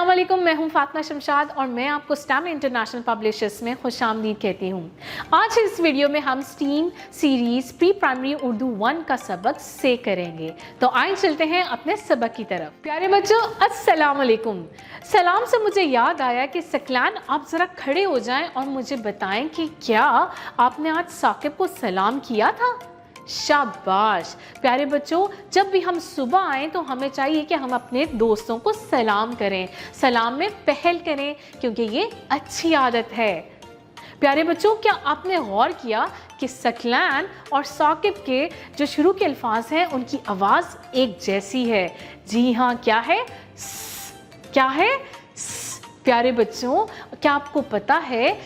अस्सलाम वालेकुम, मैं हूं फातिमा शमशाद और मैं आपको स्टैम इंटरनेशनल पब्लिशर्स में खुशामदीद कहती हूं। आज इस वीडियो में हम steam series pre primary Urdu 1 का सबक से करेंगे। तो आइए चलते हैं अपने सबक की तरफ। प्यारे बच्चों, अस्सलाम वालेकुम। सलाम से मुझे याद आया कि सकलान, आप ज़रा खड़े हो जाएं और मुझे बताएं कि क्या आपने आज साकिब को सलाम किया था? शाबाश। प्यारे बच्चों, जब भी हम सुबह आएँ तो हमें चाहिए कि हम अपने दोस्तों को सलाम करें, सलाम में पहल करें, क्योंकि ये अच्छी आदत है। प्यारे बच्चों, क्या आपने गौर किया कि सकलान और साकिब के जो शुरू के अल्फाज हैं उनकी आवाज़ एक जैसी है? जी हाँ, क्या है? क्या है? प्यारे बच्चों, क्या आपको पता है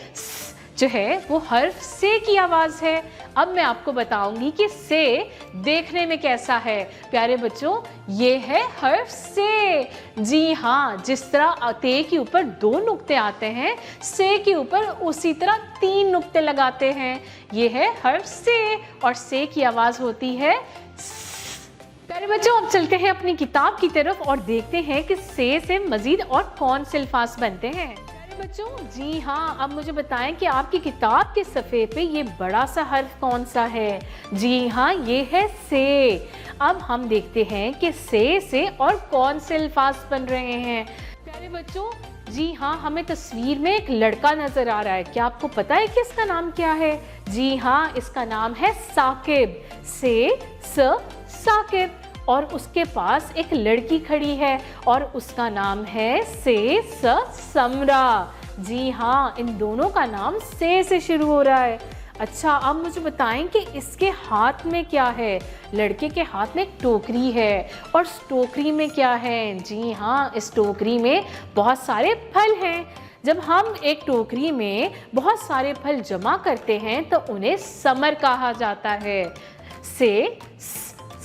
जो है वो हर्फ से की आवाज़ है। अब मैं आपको बताऊंगी कि से देखने में कैसा है। प्यारे बच्चों, ये है हर्फ से। जी हाँ, जिस तरह ते के ऊपर 2 नुक्ते आते हैं, से के ऊपर उसी तरह 3 नुक्ते लगाते हैं। ये है हर्फ से और से की आवाज़ होती है। प्यारे बच्चों, अब चलते हैं अपनी किताब की तरफ और देखते हैं कि से मज़ीद और कौन से अल्फाज बनते हैं। बच्चों, जी हाँ, अब मुझे बताएं कि आपकी किताब के सफ़े पे ये बड़ा सा हर्फ कौन सा है? जी हाँ, ये है से। अब हम देखते हैं कि से और कौन से अल्फाज बन रहे हैं। प्यारे बच्चों, जी हाँ, हमें तस्वीर में एक लड़का नज़र आ रहा है। क्या आपको पता है कि इसका नाम क्या है? जी हाँ, इसका नाम है साकिब। से साकिब। और उसके पास एक लड़की खड़ी है और उसका नाम है से समरा। जी हाँ, इन दोनों का नाम से शुरू हो रहा है। अच्छा, अब मुझे बताएं कि इसके हाथ में क्या है? लड़के के हाथ में एक टोकरी है और इस टोकरी में क्या है? जी हाँ, इस टोकरी में बहुत सारे फल हैं। जब हम एक टोकरी में बहुत सारे फल जमा करते हैं तो उन्हें समर कहा जाता है। से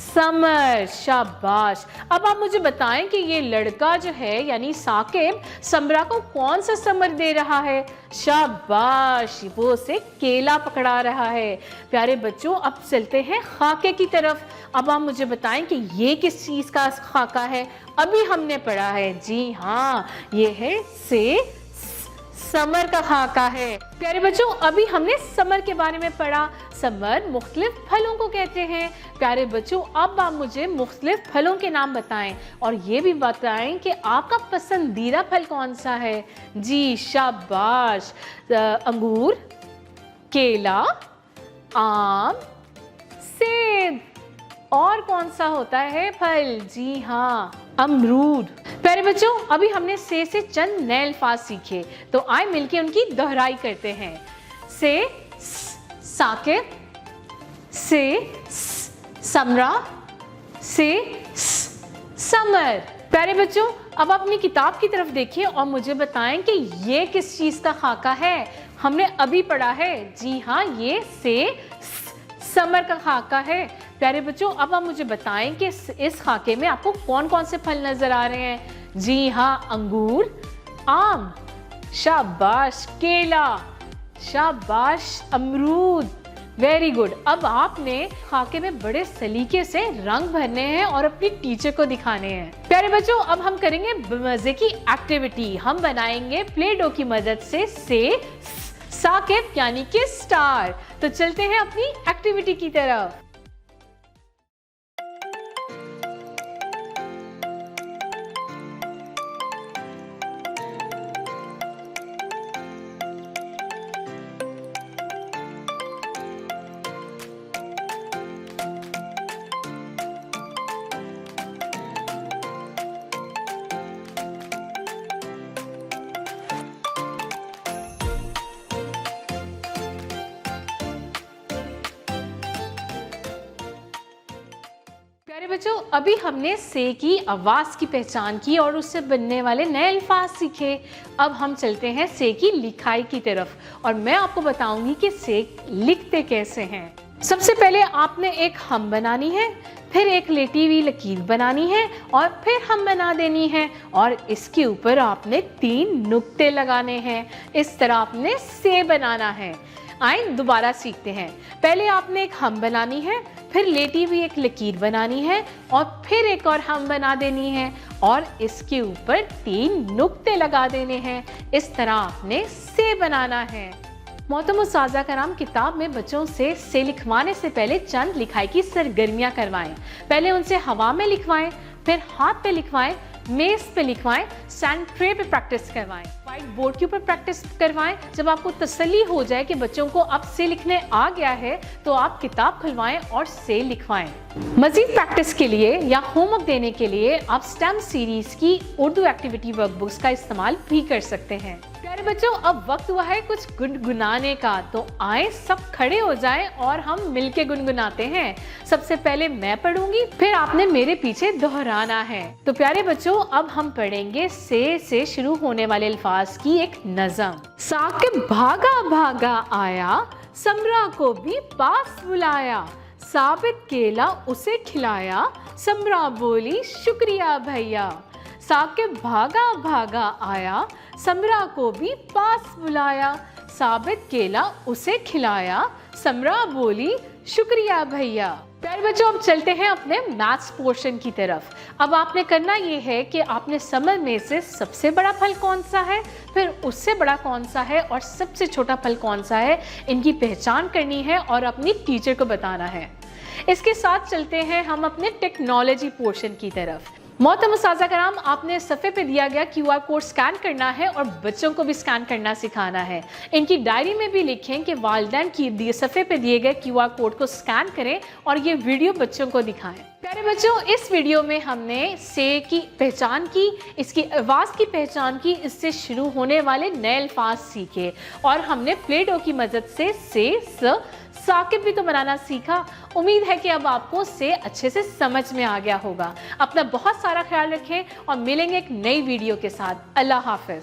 समर। शाबाश। अब आप मुझे बताएं कि ये लड़का जो है यानी साकिब समरा को कौन सा समर दे रहा है? शाबाश, वो उसे केला पकड़ा रहा है। प्यारे बच्चों, अब चलते हैं खाके की तरफ। अब आप मुझे बताएं कि ये किस चीज़ का खाका है? अभी हमने पढ़ा है। जी हाँ, ये है से समर का खाका है। प्यारे बच्चों, अभी हमने समर के बारे में पढ़ा। समर मुख्तलिफ फलों को कहते हैं। प्यारे बच्चों, अब आप मुझे मुख्तलिफ फलों के नाम बताएं और ये भी बताएं कि आपका पसंदीदा फल कौन सा है। जी शाबाश। अंगूर, केला, आम, सेब। और कौन सा होता है फल? जी हाँ, अमरूद। प्यारे बच्चों, अभी हमने से चंद नए अल्फाज सीखे, तो आए मिलके उनकी दोहराई करते हैं। से साकिब, से समरा, से समर। प्यारे बच्चों, अब अपनी किताब की तरफ देखिए और मुझे बताएं कि ये किस चीज़ का खाका है? हमने अभी पढ़ा है। जी हाँ, ये से समर का खाका है। प्यारे बच्चों, अब आप मुझे बताएं कि इस खाके में आपको कौन कौन से फल नजर आ रहे हैं? जी हाँ, अंगूर, आम, शाबाश, केला, शाबाश, अमरूद। Very good. अब आपने खाके में बड़े सलीके से रंग भरने हैं और अपनी टीचर को दिखाने हैं। प्यारे बच्चों, अब हम करेंगे मजे की एक्टिविटी। हम बनाएंगे प्ले डो की मदद से साकिब यानी कि स्टार। तो चलते हैं अपनी एक्टिविटी की तरफ। प्यारे बच्चों, अभी हमने से की आवाज़ की पहचान की और उससे बनने वाले नए अल्फाज सीखे। अब हम चलते हैं से की लिखाई की तरफ और मैं आपको बताऊंगी कि से लिखते कैसे हैं। सबसे पहले आपने एक हम बनानी है, फिर एक लेटी हुई लकीर बनानी है और फिर हम बना देनी है और इसके ऊपर आपने 3 नुक्ते लगाने हैं। इस तरह आपने से बनाना है। आइए दोबारा सीखते हैं। पहले आपने एक हम बनानी है, फिर लेटी हुई एक लकीर बनानी है और फिर एक और हम बना देनी है और इसके ऊपर 3 नुक्ते लगा देने हैं। इस तरह आपने से बनाना है। मोहतरम उस्ताज़ा कराम, किताब में बच्चों से लिखवाने से पहले चंद लिखाई की सरगर्मियाँ करवाएं। पहले उनसे हवा में लिखवाएं, फिर हाथ पे लिखवाएं, मेज पे लिखवाएं, सैंड ट्रे पे प्रैक्टिस करवाएं, व्हाइट बोर्ड के ऊपर प्रैक्टिस करवाएं। जब आपको तसल्ली हो जाए कि बच्चों को अब से लिखने आ गया है तो आप किताब खुलवाएं और से लिखवाएं। मजीद प्रैक्टिस के लिए या होमवर्क देने के लिए आप स्टेम सीरीज की उर्दू एक्टिविटी वर्कबुक्स का इस्तेमाल भी कर सकते हैं। प्यारे बच्चों, अब वक्त हुआ है कुछ गुनगुनाने का, तो आए सब खड़े हो जाएं और हम मिलके गुनगुनाते हैं। सबसे पहले मैं पढ़ूंगी, फिर आपने मेरे पीछे दोहराना है। तो प्यारे बच्चों, अब हम पढ़ेंगे से शुरू होने वाले अल्फाज की एक नज़म। साकिब भागा भागा आया, समरा को भी पास बुलाया, साबित केला उसे खिलाया, समरा बोली शुक्रिया भैया। साकिब भागा भागा आया, समरा को भी पास बुलाया, साबित केला उसे खिलाया, समरा बोली शुक्रिया भैया। प्यारे बच्चों, अब चलते हैं अपने मैथ्स पोर्शन की तरफ। अब आपने करना ये है कि आपने समर में से सबसे बड़ा फल कौन सा है, फिर उससे बड़ा कौन सा है और सबसे छोटा फल कौन सा है, इनकी पहचान करनी है और अपनी टीचर को बताना है। इसके साथ चलते हैं हम अपने टेक्नोलॉजी पोर्शन की तरफ। मोहतरम उस्ताज़ा कराम, आपने सफ़े पे दिया गया QR कोड स्कैन करना है और बच्चों को भी स्कैन करना सिखाना है। इनकी डायरी में भी लिखें कि वालिदैन की सफ़े पे दिए गए QR कोड को स्कैन करें और ये वीडियो बच्चों को दिखाएं। प्यारे बच्चों, इस वीडियो में हमने से की पहचान की, इसकी आवाज़ की पहचान की, इससे शुरू होने वाले नए अल्फाज सीखे और हमने प्ले डो की मदद से साकिब भी तो बनाना सीखा। उम्मीद है कि अब आपको से अच्छे से समझ में आ गया होगा। अपना बहुत सारा ख्याल रखें और मिलेंगे एक नई वीडियो के साथ। अल्लाह हाफ़िज़।